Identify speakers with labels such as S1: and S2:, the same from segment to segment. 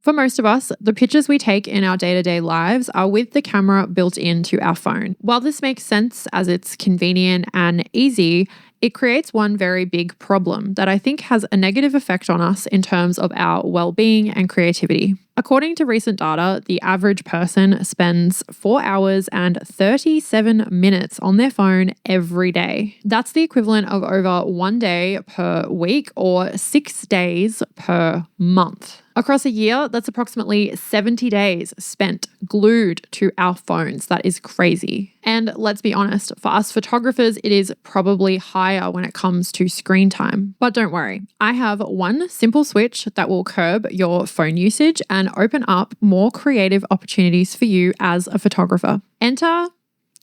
S1: For most of us, the pictures we take in our day-to-day lives are with the camera built into our phone. While this makes sense as it's convenient and easy, it creates one very big problem that I think has a negative effect on us in terms of our well-being and creativity. According to recent data, the average person spends 4 hours and 37 minutes on their phone every day. That's the equivalent of over 1 day per week or 6 days per month. Across a year, that's approximately 70 days spent glued to our phones. That is crazy. And let's be honest, for us photographers, it is probably higher when it comes to screen time. But don't worry, I have one simple switch that will curb your phone usage and open up more creative opportunities for you as a photographer. Enter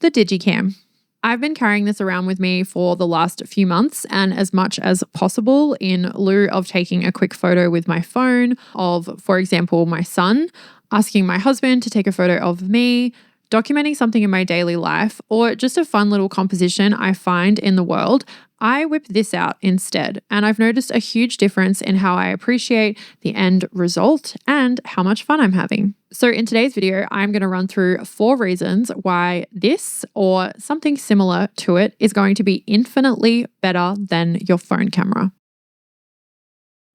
S1: the digicam. I've been carrying this around with me for the last few months, and as much as possible, in lieu of taking a quick photo with my phone of, for example, my son, asking my husband to take a photo of me, documenting something in my daily life, or just a fun little composition I find in the world, I whip this out instead. And I've noticed a huge difference in how I appreciate the end result and how much fun I'm having. So in today's video, I'm going to run through 4 reasons why this or something similar to it is going to be infinitely better than your phone camera.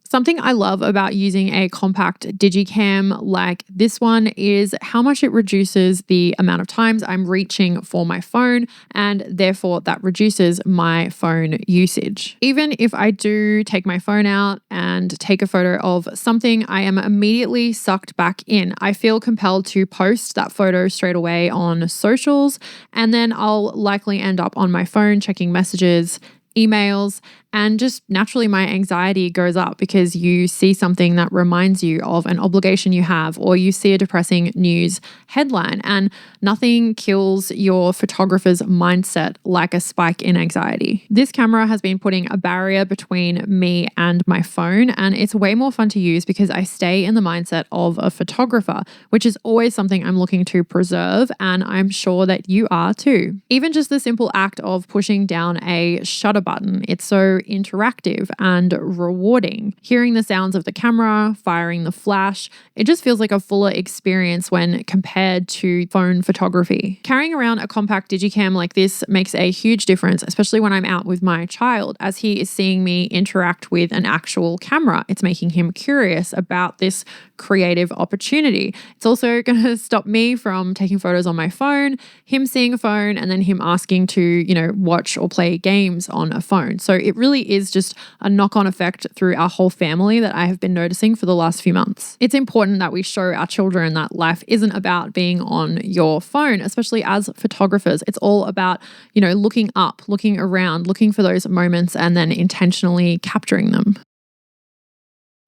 S1: Something I love about using a compact digicam like this one is how much it reduces the amount of times I'm reaching for my phone, and therefore that reduces my phone usage. Even if I do take my phone out and take a photo of something, I am immediately sucked back in. I feel compelled to post that photo straight away on socials, and then I'll likely end up on my phone checking messages, emails, and just naturally my anxiety goes up because you see something that reminds you of an obligation you have, or you see a depressing news headline, and nothing kills your photographer's mindset like a spike in anxiety. This camera has been putting a barrier between me and my phone, and it's way more fun to use because I stay in the mindset of a photographer, which is always something I'm looking to preserve, and I'm sure that you are too. Even just the simple act of pushing down a shutter button, it's so interactive and rewarding. Hearing the sounds of the camera, firing the flash, it just feels like a fuller experience when compared to phone photography. Carrying around a compact digicam like this makes a huge difference, especially when I'm out with my child, as he is seeing me interact with an actual camera. It's making him curious about this creative opportunity. It's also going to stop me from taking photos on my phone, him seeing a phone, and then him asking to, watch or play games on a phone. So it really is just a knock-on effect through our whole family that I have been noticing for the last few months. It's important that we show our children that life isn't about being on your phone, especially as photographers. It's all about, looking up, looking around, looking for those moments, and then intentionally capturing them.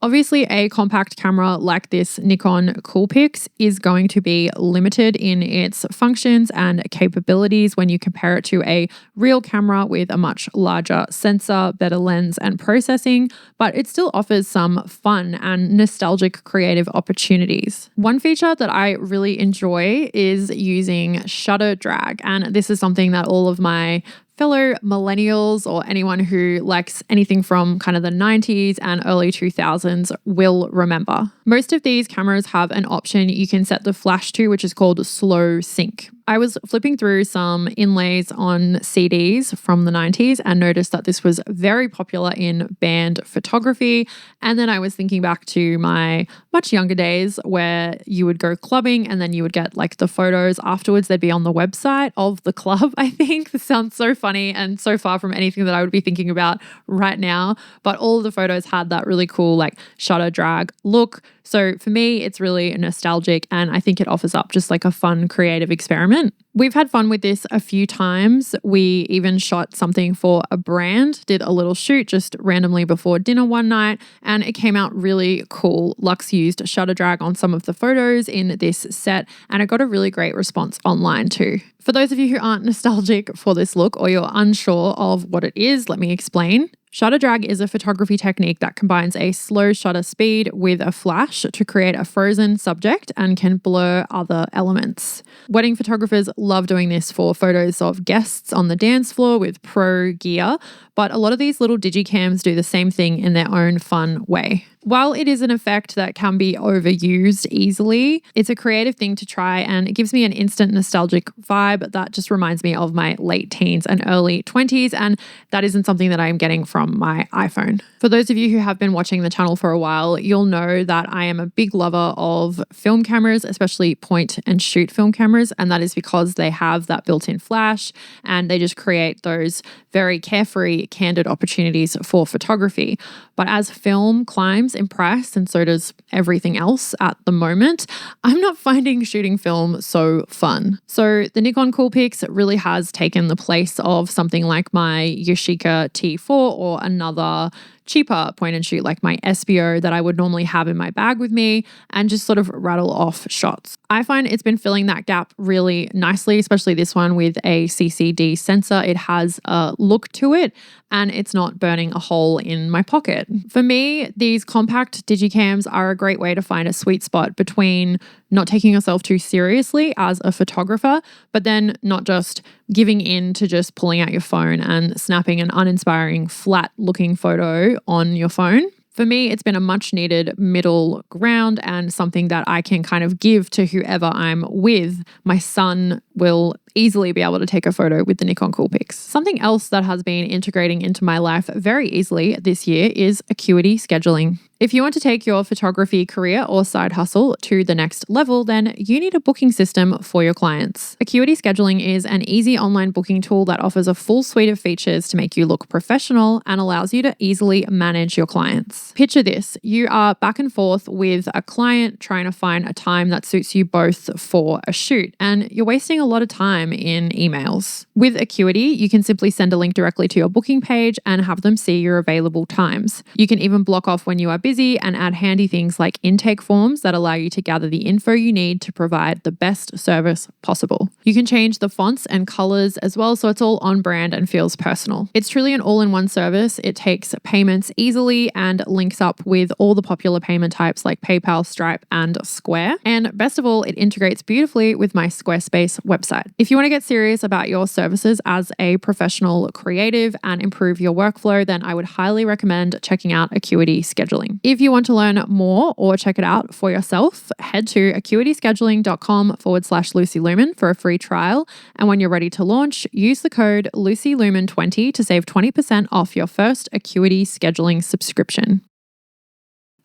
S1: Obviously, a compact camera like this Nikon Coolpix is going to be limited in its functions and capabilities when you compare it to a real camera with a much larger sensor, better lens and processing, but it still offers some fun and nostalgic creative opportunities. One feature that I really enjoy is using shutter drag, and this is something that all of my fellow millennials or anyone who likes anything from kind of the 90s and early 2000s will remember. Most of these cameras have an option you can set the flash to, which is called slow sync. I was flipping through some inlays on CDs from the 90s and noticed that this was very popular in band photography. And then I was thinking back to my much younger days where you would go clubbing and then you would get like the photos afterwards. They'd be on the website of the club, I think. This sounds so funny and so far from anything that I would be thinking about right now. But all of the photos had that really cool like shutter drag look. So for me, it's really nostalgic, and I think it offers up just like a fun, creative experiment. We've had fun with this a few times. We even shot something for a brand, did a little shoot just randomly before dinner one night, and it came out really cool. Lux used shutter drag on some of the photos in this set, and it got a really great response online too. For those of you who aren't nostalgic for this look or you're unsure of what it is, let me explain. Shutter drag is a photography technique that combines a slow shutter speed with a flash to create a frozen subject and can blur other elements. Wedding photographers love doing this for photos of guests on the dance floor with pro gear, but a lot of these little digicams do the same thing in their own fun way. While it is an effect that can be overused easily, it's a creative thing to try and it gives me an instant nostalgic vibe that just reminds me of my late teens and early 20s, and that isn't something that I am getting from my iPhone. For those of you who have been watching the channel for a while, you'll know that I am a big lover of film cameras, especially point and shoot film cameras, and that is because they have that built-in flash and they just create those very carefree, candid opportunities for photography. But as film climbs in price, and so does everything else at the moment, I'm not finding shooting film so fun. So the Nikon Coolpix really has taken the place of something like my Yashica T4 or another cheaper point and shoot like my SBO that I would normally have in my bag with me and just sort of rattle off shots. I find it's been filling that gap really nicely, especially this one with a CCD sensor. It has a look to it and it's not burning a hole in my pocket. For me, these compact digicams are a great way to find a sweet spot between not taking yourself too seriously as a photographer, but then not just giving in to just pulling out your phone and snapping an uninspiring, flat-looking photo on your phone. For me, it's been a much needed middle ground and something that I can kind of give to whoever I'm with. My son will easily be able to take a photo with the Nikon Coolpix. Something else that has been integrating into my life very easily this year is Acuity scheduling. If you want to take your photography career or side hustle to the next level, then you need a booking system for your clients. Acuity scheduling is an easy online booking tool that offers a full suite of features to make you look professional and allows you to easily manage your clients. Picture this, you are back and forth with a client trying to find a time that suits you both for a shoot, and you're wasting a lot of time in emails. With Acuity, you can simply send a link directly to your booking page and have them see your available times. You can even block off when you are busy and add handy things like intake forms that allow you to gather the info you need to provide the best service possible. You can change the fonts and colors as well, so it's all on brand and feels personal. It's truly an all-in-one service. It takes payments easily and links up with all the popular payment types like PayPal, Stripe, and Square. And best of all, it integrates beautifully with my Squarespace website. If you want to get serious about your services as a professional creative and improve your workflow, then I would highly recommend checking out Acuity Scheduling. If you want to learn more or check it out for yourself, head to acuityscheduling.com/Lucy Lumen for a free trial. And when you're ready to launch, use the code LucyLumen20 to save 20% off your first Acuity Scheduling subscription.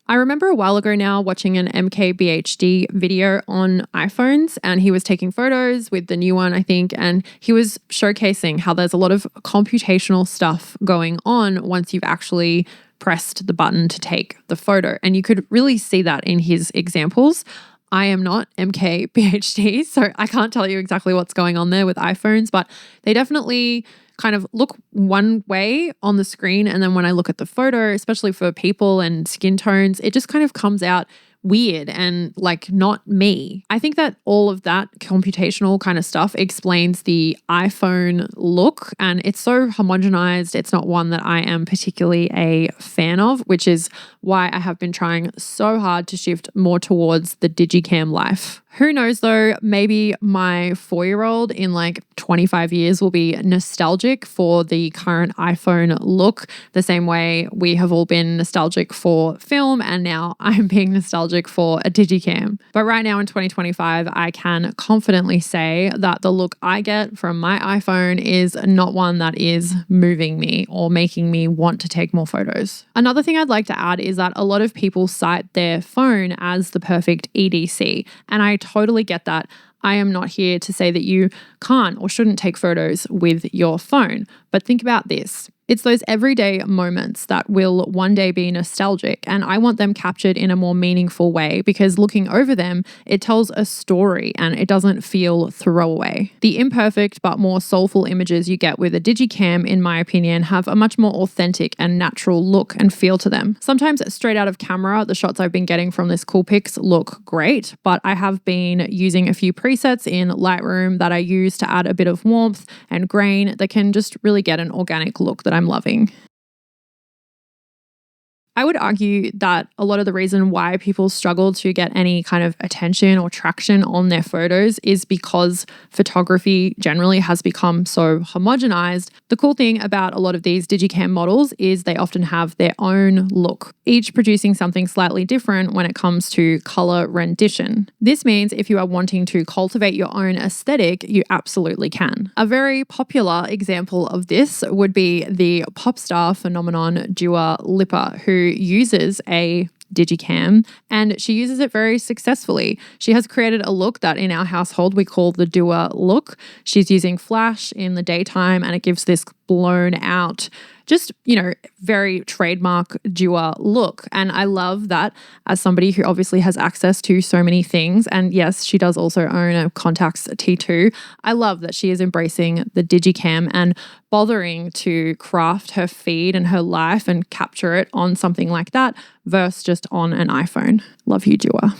S1: I remember a while ago now watching an MKBHD video on iPhones, and he was taking photos with the new one, I think, and he was showcasing how there's a lot of computational stuff going on once you've actually pressed the button to take the photo. And you could really see that in his examples. I am not MKBHD, so I can't tell you exactly what's going on there with iPhones, but they definitely kind of look one way on the screen. And then when I look at the photo, especially for people and skin tones, it just kind of comes out weird and like not me. I think that all of that computational kind of stuff explains the iPhone look, and it's so homogenized. It's not one that I am particularly a fan of, which is why I have been trying so hard to shift more towards the digicam life. Who knows though, maybe my 4-year-old in like 25 years will be nostalgic for the current iPhone look, the same way we have all been nostalgic for film, and now I'm being nostalgic for a digicam. But right now in 2025, I can confidently say that the look I get from my iPhone is not one that is moving me or making me want to take more photos. Another thing I'd like to add is that a lot of people cite their phone as the perfect EDC, and I totally get that. I am not here to say that you can't or shouldn't take photos with your phone, but think about this. It's those everyday moments that will one day be nostalgic, and I want them captured in a more meaningful way because looking over them, it tells a story and it doesn't feel throwaway. The imperfect but more soulful images you get with a digicam, in my opinion, have a much more authentic and natural look and feel to them. Sometimes straight out of camera, the shots I've been getting from this Coolpix look great, but I have been using a few presets in Lightroom that I use to add a bit of warmth and grain that can just really get an organic look that I'm loving. I would argue that a lot of the reason why people struggle to get any kind of attention or traction on their photos is because photography generally has become so homogenized. The cool thing about a lot of these digicam models is they often have their own look, each producing something slightly different when it comes to color rendition. This means if you are wanting to cultivate your own aesthetic, you absolutely can. A very popular example of this would be the pop star phenomenon Dua Lipa, who uses a digicam and she uses it very successfully. She has created a look that in our household we call the Dua look. She's using flash in the daytime and it gives this blown out, just, very trademark Dua look. And I love that as somebody who obviously has access to so many things. And yes, she does also own a Contax T2. I love that she is embracing the digicam and bothering to craft her feed and her life and capture it on something like that versus just on an iPhone. Love you, Dua.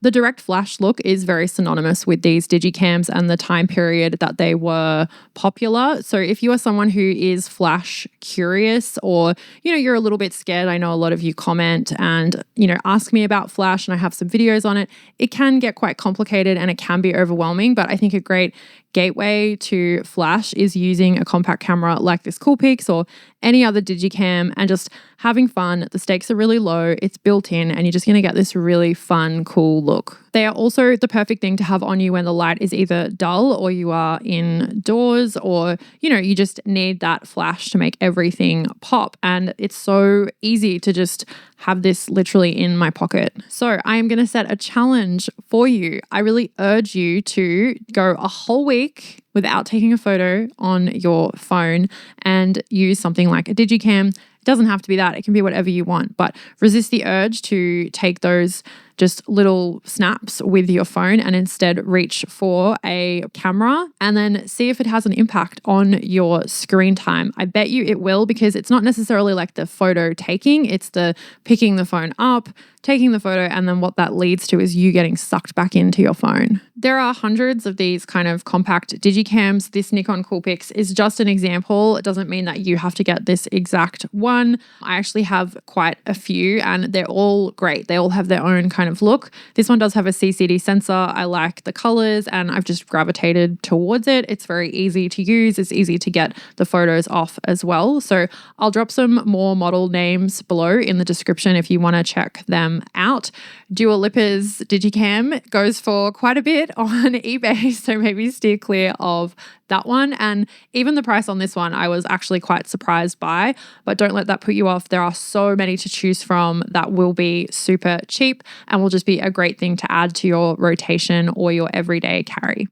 S1: The direct flash look is very synonymous with these digicams and the time period that they were popular. So if you are someone who is flash curious or, you're a little bit scared, I know a lot of you comment and, ask me about flash and I have some videos on it. It can get quite complicated and it can be overwhelming, but I think a great gateway to flash is using a compact camera like this Coolpix or any other digicam and just having fun. The stakes are really low, it's built in, and you're just going to get this really fun, cool look. They are also the perfect thing to have on you when the light is either dull or you are indoors or, you just need that flash to make everything pop. And it's so easy to just have this literally in my pocket. So I am going to set a challenge for you. I really urge you to go a whole week without taking a photo on your phone and use something like a digicam. It doesn't have to be that. It can be whatever you want, but resist the urge to take those just little snaps with your phone and instead reach for a camera and then see if it has an impact on your screen time. I bet you it will, because it's not necessarily like the photo taking, it's the picking the phone up, taking the photo, and then what that leads to is you getting sucked back into your phone. There are hundreds of these kind of compact digicams. This Nikon Coolpix is just an example. It doesn't mean that you have to get this exact one. I actually have quite a few and they're all great. They all have their own kind of look. This one does have a CCD sensor. I like the colors and I've just gravitated towards it. It's very easy to use. It's easy to get the photos off as well. So I'll drop some more model names below in the description if you want to check them out. Dua Lipa's digicam goes for quite a bit on eBay, so maybe steer clear of that one. And even the price on this one, I was actually quite surprised by, but don't let that put you off. There are so many to choose from that will be super cheap and will just be a great thing to add to your rotation or your everyday carry.